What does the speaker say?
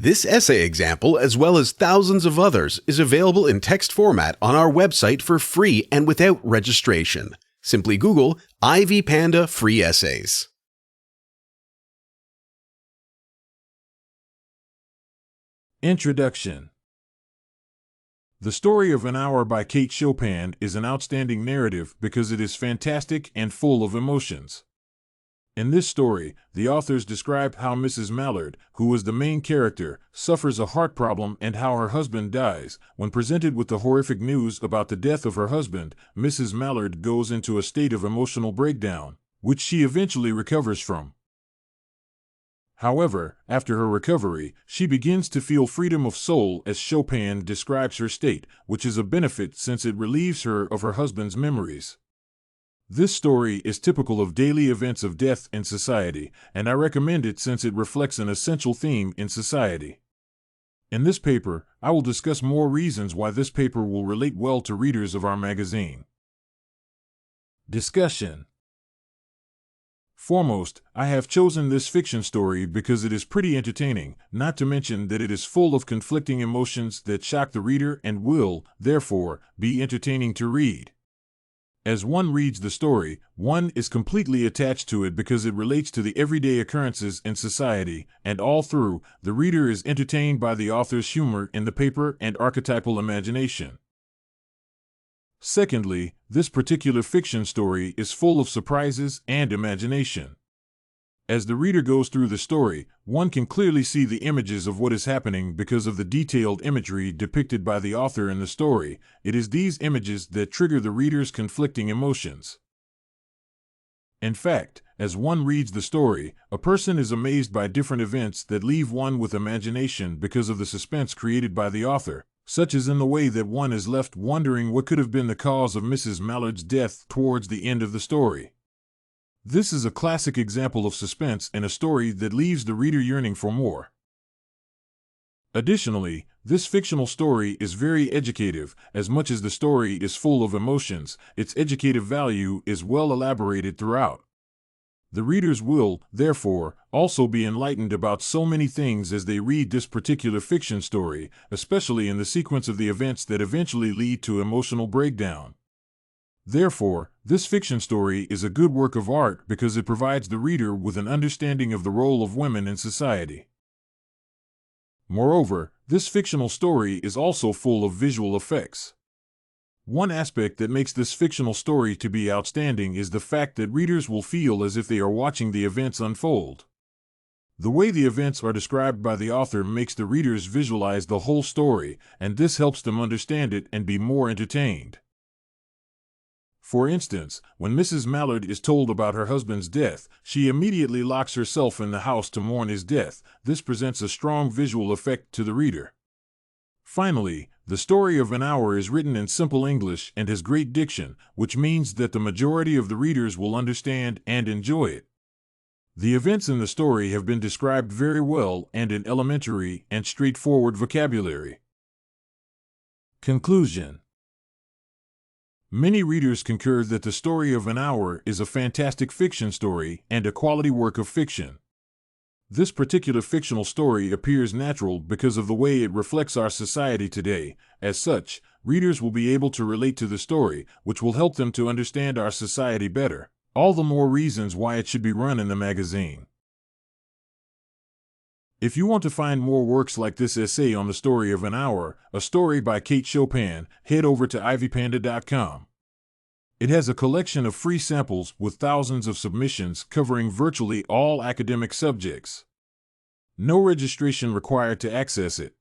This essay example, as well as thousands of others, is available in text format on our website for free and without registration. Simply Google Ivy Panda Free Essays. Introduction. The Story of an Hour by Kate Chopin is an outstanding narrative because it is fantastic and full of emotions. In this story, the authors describe how Mrs. Mallard, who is the main character, suffers a heart problem and how her husband dies. When presented with the horrific news about the death of her husband, Mrs. Mallard goes into a state of emotional breakdown, which she eventually recovers from. However, after her recovery, she begins to feel freedom of soul as Chopin describes her state, which is a benefit since it relieves her of her husband's memories. This story is typical of daily events of death in society, and I recommend it since it reflects an essential theme in society. In this paper, I will discuss more reasons why this paper will relate well to readers of our magazine. Discussion. Foremost, I have chosen this fiction story because it is pretty entertaining, not to mention that it is full of conflicting emotions that shock the reader and will, therefore, be entertaining to read. As one reads the story, one is completely attached to it because it relates to the everyday occurrences in society, and all through, the reader is entertained by the author's humor in the paper and archetypal imagination. Secondly, this particular fiction story is full of surprises and imagination. As the reader goes through the story, one can clearly see the images of what is happening because of the detailed imagery depicted by the author in the story. It is these images that trigger the reader's conflicting emotions. In fact, as one reads the story, a person is amazed by different events that leave one with imagination because of the suspense created by the author, such as in the way that one is left wondering what could have been the cause of Mrs. Mallard's death towards the end of the story. This is a classic example of suspense in a story that leaves the reader yearning for more. Additionally, this fictional story is very educative. As much as the story is full of emotions, its educative value is well elaborated throughout. The readers will, therefore, also be enlightened about so many things as they read this particular fiction story, especially in the sequence of the events that eventually lead to emotional breakdown. Therefore, this fiction story is a good work of art because it provides the reader with an understanding of the role of women in society. Moreover, this fictional story is also full of visual effects. One aspect that makes this fictional story to be outstanding is the fact that readers will feel as if they are watching the events unfold. The way the events are described by the author makes the readers visualize the whole story, and this helps them understand it and be more entertained. For instance, when Mrs. Mallard is told about her husband's death, she immediately locks herself in the house to mourn his death. This presents a strong visual effect to the reader. Finally, The Story of an Hour is written in simple English and has great diction, which means that the majority of the readers will understand and enjoy it. The events in the story have been described very well and in elementary and straightforward vocabulary. Conclusion. Many readers concur that The Story of an Hour is a fantastic fiction story and a quality work of fiction. This particular fictional story appears natural because of the way it reflects our society today. As such, readers will be able to relate to the story, which will help them to understand our society better. All the more reasons why it should be run in the magazine. If you want to find more works like this essay on The Story of an Hour, a story by Kate Chopin, head over to ivypanda.com. It has a collection of free samples with thousands of submissions covering virtually all academic subjects. No registration required to access it.